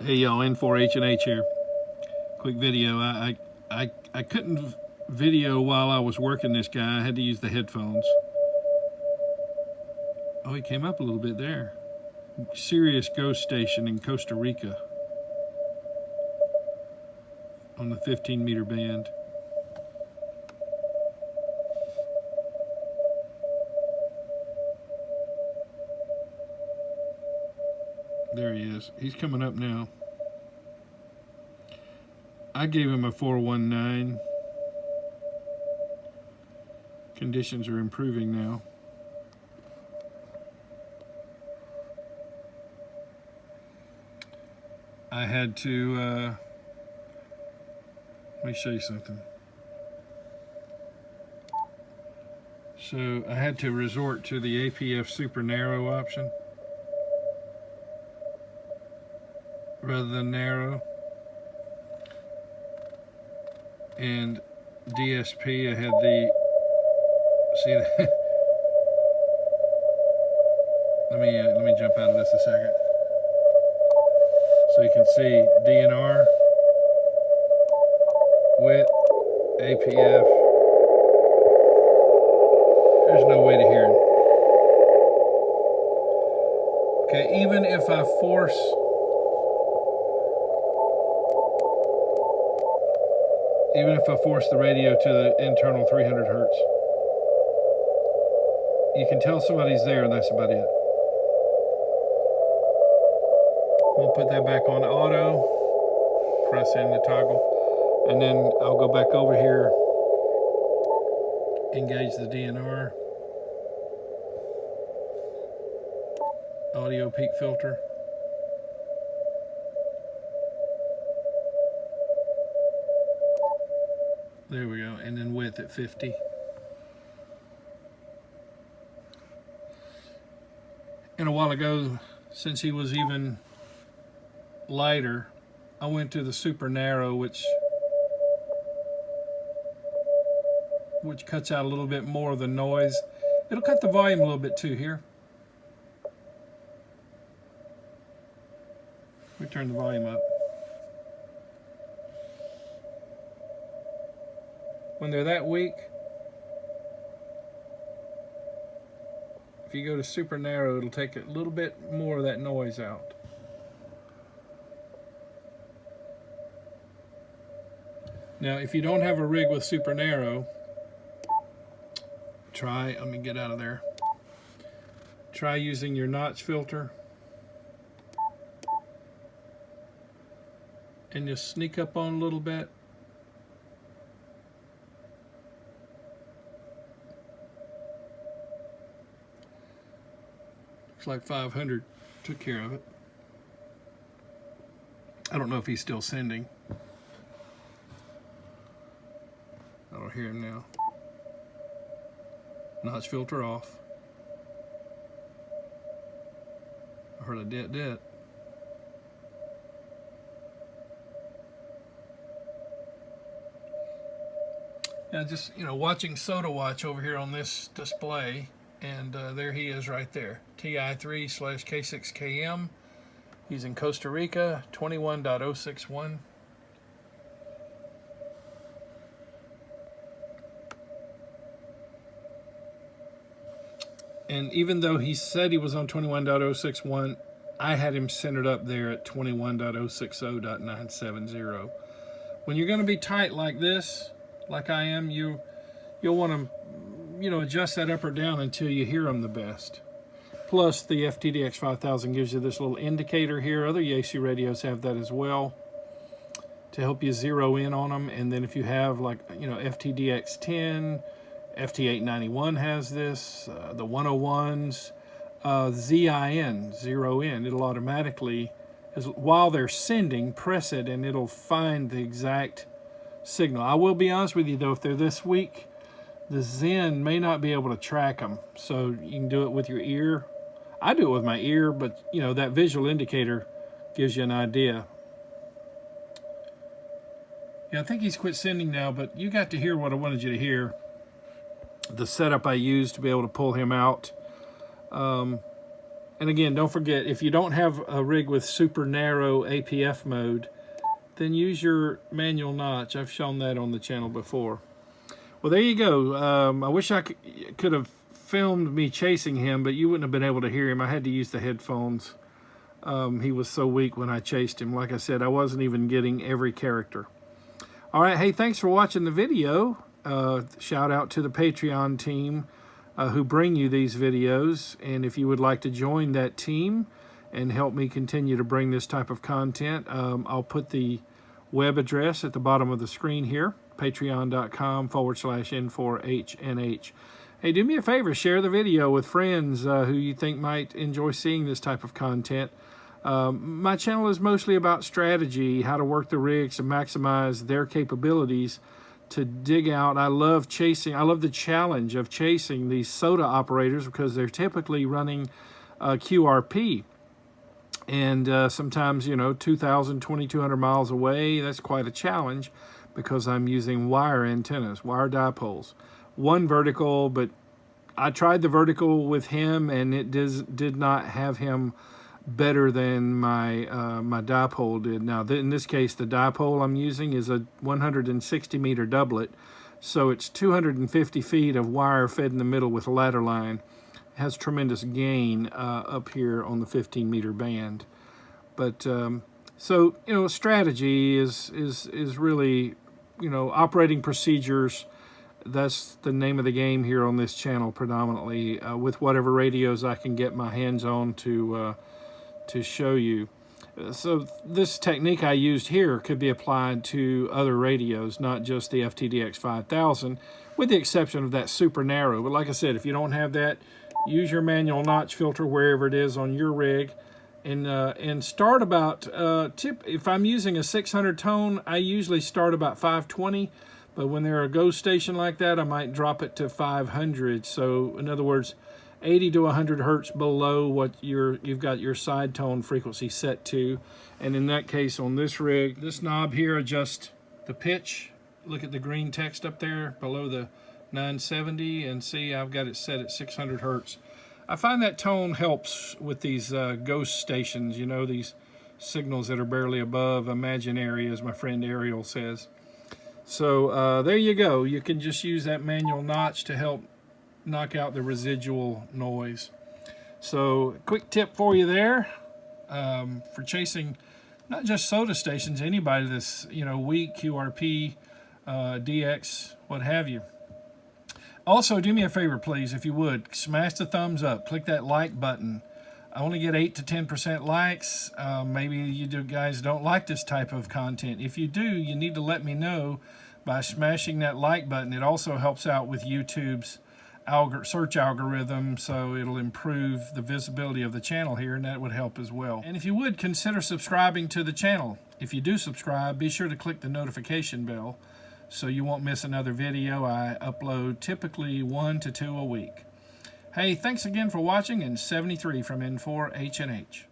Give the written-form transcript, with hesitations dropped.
Hey y'all, N4H&H here. Quick video. I couldn't video while I was working this guy. I had to use the headphones. Oh, he came up a little bit there. Sirius Ghost Station in Costa Rica on the 15-meter band. There he is. He's coming up now. I gave him a 419. Conditions are improving now. I had to, let me show you something. So I had to resort to the APF super narrow option rather than narrow. And DSP, I had the, see that? let me jump out of this a second. So you can see DNR, width, APF. There's no way to hear it. Okay, even if I force the radio to the internal 300 hertz, you can tell somebody's there, and that's about it. We'll put that back on auto, press in the toggle, and then I'll go back over here, engage the DNR, audio peak filter. There we go, and then width at 50. And a while ago, since he was even lighter, I went to the super narrow, which cuts out a little bit more of the noise. It'll cut the volume a little bit too here. We turn the volume up. When they're that weak, if you go to super narrow, it'll take a little bit more of that noise out. Now, if you don't have a rig with super narrow, let me get out of there. Try using your notch filter and just sneak up on a little bit. Looks like 500 took care of it. I don't know if he's still sending. I don't hear him now. Notch filter off. I heard a det. Now just, watching Soda Watch over here on this display, and there he is right there. TI3/K6KM. He's in Costa Rica, 21.061. And even though he said he was on 21.061, I had him centered up there at 21.060.970. When you're going to be tight like this, like I am, you'll want to, adjust that up or down until you hear them the best. Plus, the FTDX 5000 gives you this little indicator here. Other Yaesu radios have that as well to help you zero in on them. And then if you have FTDX 10, FT891 has this, the 101s, ZIN, zero in. It'll automatically, while they're sending, press it and it'll find the exact signal. I will be honest with you though, if they're this weak, the ZIN may not be able to track them. So you can do it with your ear. I do it with my ear, but that visual indicator gives you an idea. Yeah, I think he's quit sending now, but you got to hear what I wanted you to hear. The setup I used to be able to pull him out. And again, don't forget, if you don't have a rig with super narrow APF mode, then use your manual notch. I've shown that on the channel before. Well, there you go. I wish I could have filmed me chasing him, but you wouldn't have been able to hear him. I had to use the headphones. He was so weak when I chased him. Like I said, I wasn't even getting every character. All right, hey, thanks for watching the video. Shout out to the Patreon team who bring you these videos. And if you would like to join that team and help me continue to bring this type of content, I'll put the web address at the bottom of the screen here, patreon.com/N4HNH. Hey, do me a favor, share the video with friends who you think might enjoy seeing this type of content. My channel is mostly about strategy, how to work the rigs to maximize their capabilities to dig out. I love the challenge of chasing these soda operators because they're typically running QRP. And sometimes, 2,000, 2,200 miles away, that's quite a challenge because I'm using wire antennas, wire dipoles. One vertical, but I tried the vertical with him and it did not have him better than my my dipole did. Now, in this case, the dipole I'm using is a 160 meter doublet, so it's 250 feet of wire fed in the middle with a ladder line. It has tremendous gain up here on the 15 meter band. But so strategy is really operating procedures. That's the name of the game here on this channel predominantly, with whatever radios I can get my hands on to show you. So this technique I used here could be applied to other radios, not just the FTDX 5000, with the exception of that super narrow. But like I said, if you don't have that, use your manual notch filter wherever it is on your rig, and start about if I'm using a 600 tone, I usually start about 520. But when they're a ghost station like that, I might drop it to 500. So in other words, 80 to 100 hertz below what you've got your side tone frequency set to. And in that case, on this rig, this knob here adjusts the pitch. Look at the green text up there below the 970, and see I've got it set at 600 hertz. I find that tone helps with these ghost stations, these signals that are barely above imaginary, as my friend Ariel says. So there you go. You can just use that manual notch to help knock out the residual noise. So quick tip for you there, for chasing not just soda stations, anybody that's weak, QRP, DX, what have you. Also, do me a favor, please, if you would, smash the thumbs up, click that like button. I only get 8 to 10% likes. Maybe you guys don't like this type of content. If you do, you need to let me know by smashing that like button. It also helps out with YouTube's search algorithm, so it'll improve the visibility of the channel here, and that would help as well. And if you would, consider subscribing to the channel. If you do subscribe, be sure to click the notification bell so you won't miss another video. I upload typically 1 to 2 a week. Hey, thanks again for watching, and 73 from N4HNH.